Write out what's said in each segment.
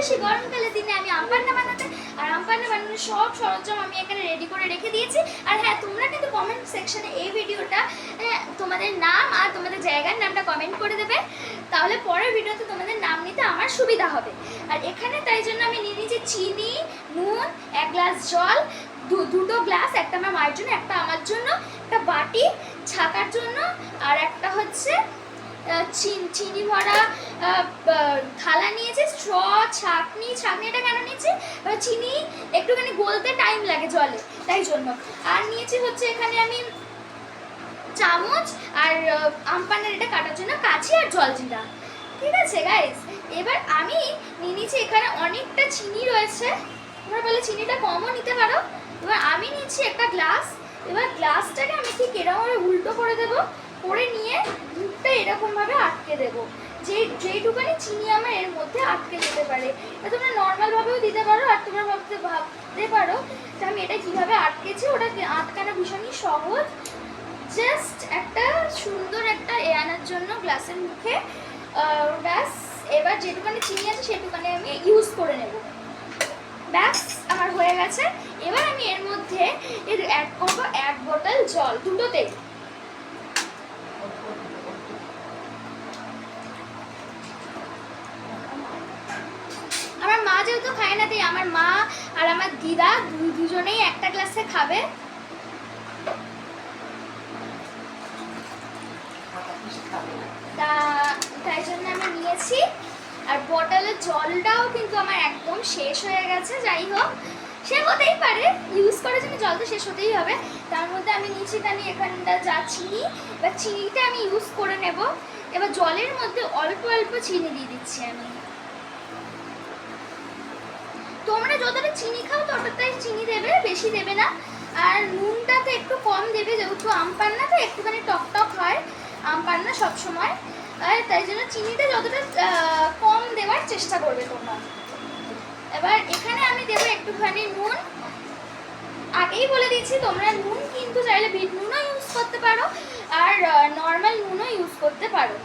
আসি গরমকালের দিনে আমি আম পান্না বানাতে। আর আম পান্না বানানোর সব সরঞ্জাম আমি এখানে রেডি করে রেখে দিয়েছি। আর হ্যাঁ, তোমরা কিন্তু কমেন্ট সেকশনে এই ভিডিওটা তোমাদের নাম আর তোমাদের জায়গার নামটা কমেন্ট করে দেবে, তাহলে পরের ভিডিওতে তোমাদের নাম নিতে আমার সুবিধা হবে। আর এখানে তাই জন্য আমি নিয়ে নিয়েছি চিনি, নুন, 1 গ্লাস জল, দুটো গ্লাস, একটা আমার মায়ের জন্য, একটা আমার জন্য, একটা বাটি ছাকার জন্য, আর একটা হচ্ছে চিনি ভরা থালা নিয়েছি, স্ট্র, ছাঁকনিটা কেন নিয়েছি, চিনি একটুখানি গলতে টাইম লাগে জলে, তাই জন্য। আর নিয়েছি হচ্ছে এখানে আমি চামচ, আর আম পান্নার এটা কাটার জন্য কাঁচি আর জলজিরা। ঠিক আছে গাইস, এবার আমি নিয়ে নিয়েছি এখানে অনেকটা চিনি রয়েছে, তোমরা বলে চিনিটা কমও নিতে পারো। এবার আমি নিচ্ছি একটা গ্লাস, এবার গ্লাসটাকে আমি ঠিক এরকমভাবে উল্টো করে দেবো, করে নিয়ে মুখটা এরকমভাবে আটকে দেবো, যেইটুকানি চিনি আমার এর মধ্যে আটকে যেতে পারে। তোমরা নর্মালভাবেও দিতে পারো, আর তোমরা ভাবতে পারো যে আমি এটা কীভাবে আটকেছি, ওটা আটকানো ভীষণই সহজ। জাস্ট একটা সুন্দর একটা আনার জন্য গ্লাসের মুখে, ব্যাস। এবার যেটুকানি চিনি আছে সেটুকানি আমি ইউজ করে নেব, ব্যাস আমার হয়ে গেছে। এবার আমি এর মধ্যে অ্যাড করবো 1 বোতল জল, দুটোতেই। আমার মা যেহেতু খায় না, তাই আমার মা আর আমার দিদা দুজনেই একটা গ্লাসে খাবে। তাই জন্য আমি নিয়েছি। আর বটলের জলটাও কিন্তু আমার একদম শেষ হয়ে গেছে, যাই হোক সে হতেই পারে, ইউজ করার জন্য জল তো শেষ হতেই হবে। তার মধ্যে আমি নিয়েছি এখানটা যা চিনি, এবার চিনিটা আমি ইউজ করে নেব। এবার জলের মধ্যে অল্প অল্প চিনি দিয়ে দিচ্ছি আমি। তোমরা যতটা চিনি খাও ততটাই চিনি দেবে, বেশি দেবে না। আর নুনটা তো একটু কম দেবে, যেহেতু আম পান্না তো একটুখানি টক টক হয় আম পান্না সবসময়, তাই জন্য চিনিটা যতটা কম দেওয়ার চেষ্টা করবে তোমরা। এবার এখানে আমি দেবো একটুখানি নুন, আগেই বলে দিচ্ছি তোমরা নুন কিন্তু চাইলে বিট নুনও ইউজ করতে পারো, আর নর্মাল নুনও ইউজ করতে পারো।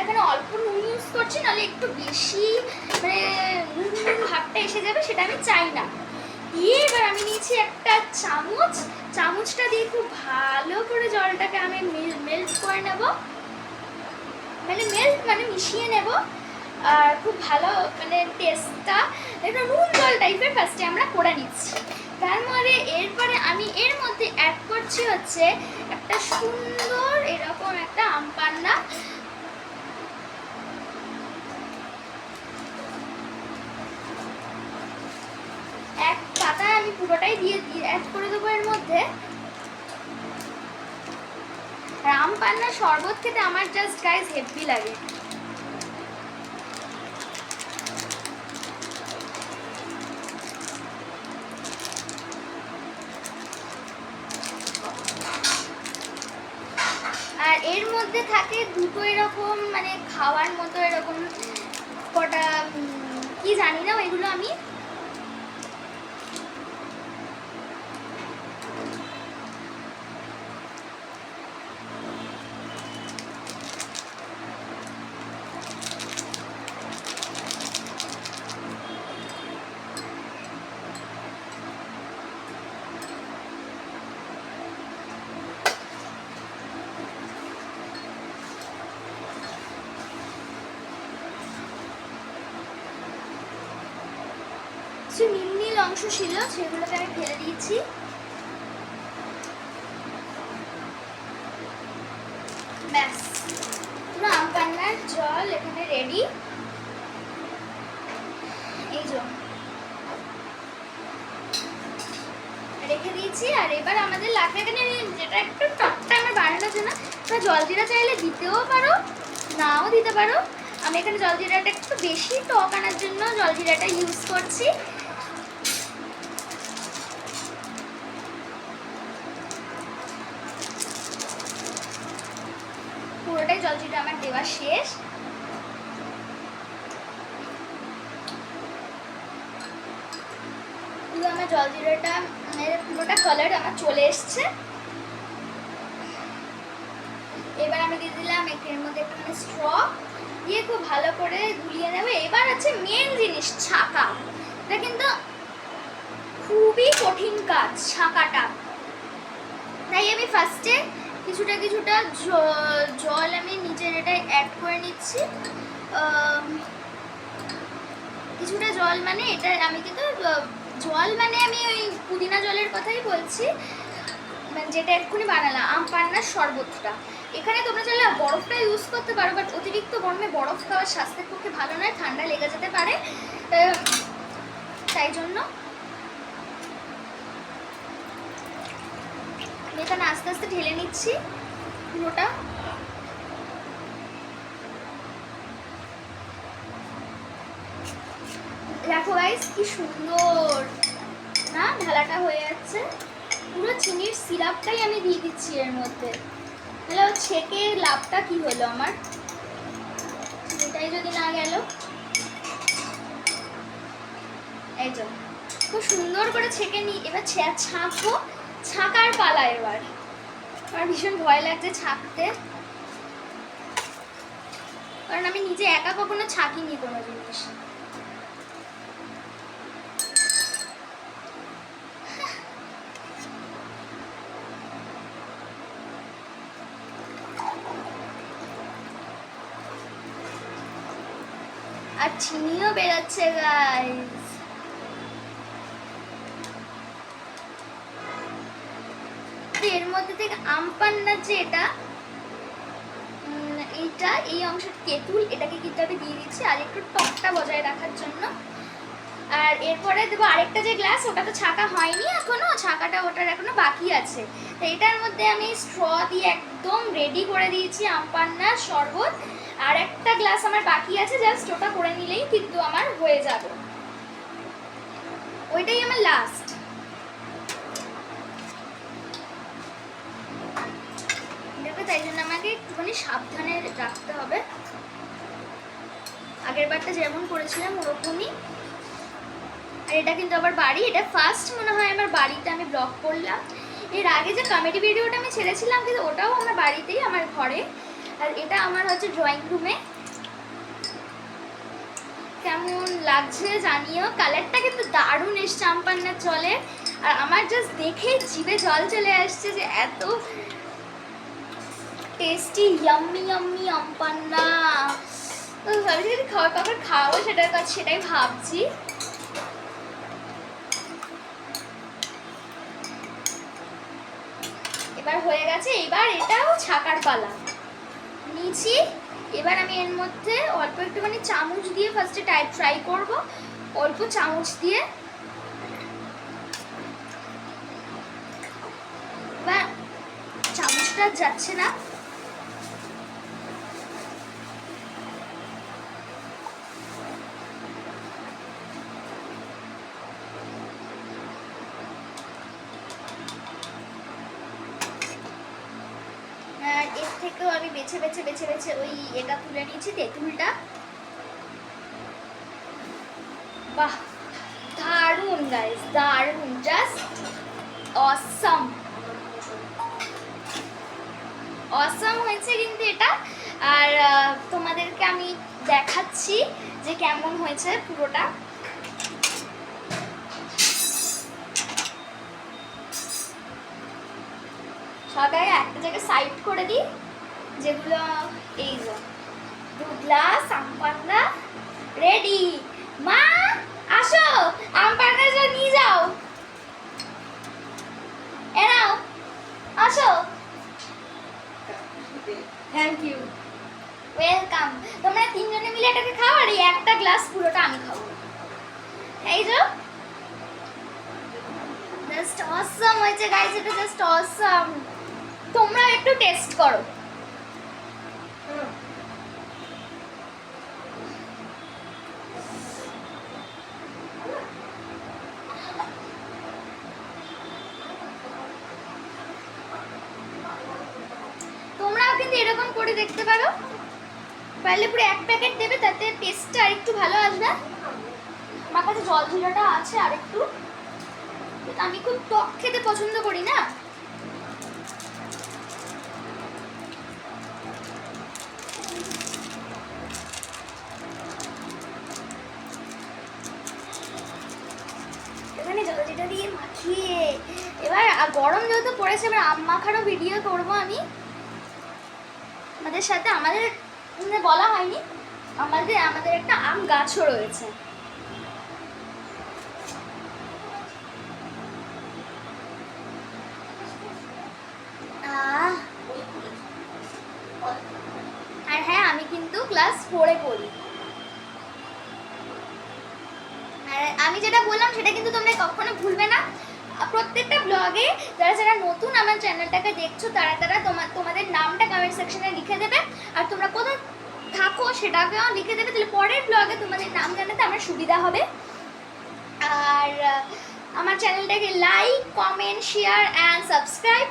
এখানে অল্প নুন ইউজ করছি, নাহলে একটু বেশি মানে নুন ভাবটা এসে যাবে, সেটা আমি চাই না। দিয়ে এবার আমি নিয়েছি একটা চামচটা দিয়ে খুব ভালো করে জলটাকে আমি মেল্ট করে নেব, মানে মিশিয়ে নেব। আর খুব ভালো টেস্টটা একটা নুন জল টাইপের ফার্স্টে আমরা করে নিচ্ছি। তারপরে এরপরে আমি এর মধ্যে অ্যাড করছি হচ্ছে একটা সুন্দর এরকম একটা আম পান্না। এক পাতা আমি পুরোটাই দিয়ে অ্যাড করে দেবো এর মধ্যে। আম পান্না শরবত খেতে আমার জাস্ট গাইস হেভি লাগে। আর এর মধ্যে থাকে দুটো এরকম খাওয়ার মতো এরকম কটা কি জানি না, ওইগুলো আমি নীল অংশ ছিল, সেগুলোকে আমি ফেলে দিয়েছি। ব্যাস, পুরো আম পান্নার জল এখানে রেডি। এই যে রেখে দিয়েছি। আর এবার আমাদের লাগবে এখানে যেটা একটু টকটা আমার বানানোর জন্য, জলজিরা চাইলে দিতেও পারো, নাও দিতে পারো। আমি এখানে জলজিরাটা একটু বেশি টক আনার জন্য জলজিরাটা ইউজ করছি। পুরোটাই জলজিরা আমার দেওয়া শেষ। পুরো আমার জল জিরাটা পুরোটা কালার আমার চলে এসছে। এবার আমি দিয়ে দিলাম এর মধ্যে একটুখানি স্ট্র দিয়ে খুব ভালো করে গুলিয়ে নেবে। এবার আছে মেন জিনিস, ছাঁকা। এটা কিন্তু খুবই কঠিন কাজ ছাঁকাটা, তাই আমি ফার্স্টে কিছুটা জল আমি নিচের এটায় অ্যাড করে নিচ্ছি। কিছুটা জল মানে এটা আমি কিন্তু জল মানে আমি ওই পুদিনা জলের কথাই বলছি, মানে যেটা এক্ষুনি বানালাম আম পান্নার শরবতটা। এখানে তোমরা চাইলে বরফটা ইউজ করতে পারো, বাট অতিরিক্ত গরমে বরফ খাওয়া স্বাস্থ্যের পক্ষে ভালো নয়, ঠান্ডা লেগে যেতে পারে। তাই জন্য আমি এখানে আস্তে আস্তে ঢেলে নিচ্ছি পুরোটা। দেখো গাইস কি সুন্দর না ঢালাটা হয়ে যাচ্ছে। পুরো চিনির সিরাপটাই আমি দিয়ে দিচ্ছি এর মধ্যে। হ্যালো, ছেঁকে লাভটা কি হলো আমার, চিনিটাই যদি না গেল। এই যে খুব সুন্দর করে ছেঁকে নিই। এবার ছাঁকবো, ছাঁকার পালা। এবার আমার ভীষণ ভয় লাগছে ছাঁকতে, কারণ আমি নিজে একা কখনো ছাঁকিনি কোনো জিনিস। আর চিনিও বেরোচ্ছে গাইস। এর মধ্যে থেকে আম পান্নার যে এইটা এই অংশের তেঁতুল, এটাকে কিন্তু আমি দিয়ে দিচ্ছি আর একটু টকটা বজায় রাখার জন্য। আর এরপরে দেবো আরেকটা যে গ্লাস, ওটা তো ছাঁকা হয়নি এখনো, ছাঁকাটা ওটার এখনো বাকি আছে। তো এটার মধ্যে আমি স্ট্র দিয়ে একদম রেডি করে দিয়েছি আম পান্নার শরবত। আর একটা গ্লাস আমার বাকি আছে, জাস্ট ওটা করে নিলেই কিন্তু আমার হয়ে যাবে। ওইটাই আমার লাস্ট। তাই জন্য আমাকে একটুখানি সাবধানে রাখতে হবে। আগের বারটা যেমন করেছিলাম ওরকমই। আর এটা কিন্তু আবার বাড়ি, এটা ফার্স্ট মনে হয় আমার বাড়িতে আমি ব্লগ করলাম। এর আগে যে কমেডি ভিডিওটা আমি ছেড়েছিলাম কিন্তু ওটাও আমার বাড়িতেই, আমার ঘরে। আর এটা আমার হচ্ছে ড্রয়িং রুমে। কেমন লাগছে জানিও, কালারটা কিন্তু দারুণ এসছে আম পান্নার জলে। আর আমার জাস্ট দেখে জিভে জল চলে আসছে যে এত টেস্টি ইয়াম্মি ইয়াম্মি আম পান্না। তো ভাবছি যদি কখন খাওয়াবো সেটাই ভাবছি। এবার হয়ে গেছে, এবার এটাও ছাকার পালা নিয়েছি। এবার আমি এর মধ্যে অল্প একটুখানি চামচ দিয়ে ফার্স্টে ট্রাই করব, অল্প চামচ দিয়ে। এবার চামচটা যাচ্ছে না, এর থেকেও আমি বেছে বেছে ওই এটা তুলে নিয়েছি, তেঁতুলটা। বাহ, দারুণ গাইস, দারুণ, জাস্ট অসাম অসাম হয়েছে কিন্তু এটা। আর তোমাদেরকে আমি দেখাচ্ছি যে কেমন হয়েছে পুরোটা। সবাই একটা জায়গায় সাইড করে দিই, যেগুলো এই যে 2 গ্লাস আম পান্না রেডি। মা আসো, আম পান্নাটা নিয়ে যাও, এনাও আসো। Thank you, welcome. তোমরা 3 জনে মিলে এটাকে খাও, আর এই একটা গ্লাস পুরোটা আমি খাবো। এই যে জাস্ট অসাম হয়েছে গাইস, এটা জাস্ট অসাম। তোমরা একটু টেস্ট করো। তোমরাও কিন্তু এরকম করে দেখতে পারো, পারলে পুরো 1 প্যাকেট দেবে, তাতে টেস্টটা আরেকটু ভালো আসবে। আমার কাছে জল জিরাটা আছে আরেকটু। আমি খুব টক খেতে পছন্দ করি না। এখানে জলজিটা দিয়ে মাখিয়ে এবার গরম যেহেতু পড়েছে, এবার আম মাখারও ভিডিও করবো আমি আমাদের সাথে। আমাদের বলা হয়নি, আমাদের একটা আম গাছও রয়েছে। আর হ্যাঁ, আমি কিন্তু ক্লাস 4-এ পড়ি। আর আমি যেটা বললাম সেটা কিন্তু তোমরা কখনো ভুলবে না। প্রত্যেকটা ব্লগে যারা যারা নতুন আমার চ্যানেলটাকে দেখছো তারা তোমাদের নামটা কমেন্ট সেকশনে লিখে দেবে, আর তোমরা কোথায় থাকো সেটাকেও লিখে দেবে, তাহলে পরের ব্লগে তোমাদের নাম জানাতে আমার সুবিধা হবে। আর আমার চ্যানেলটাকে like, comment, share and subscribe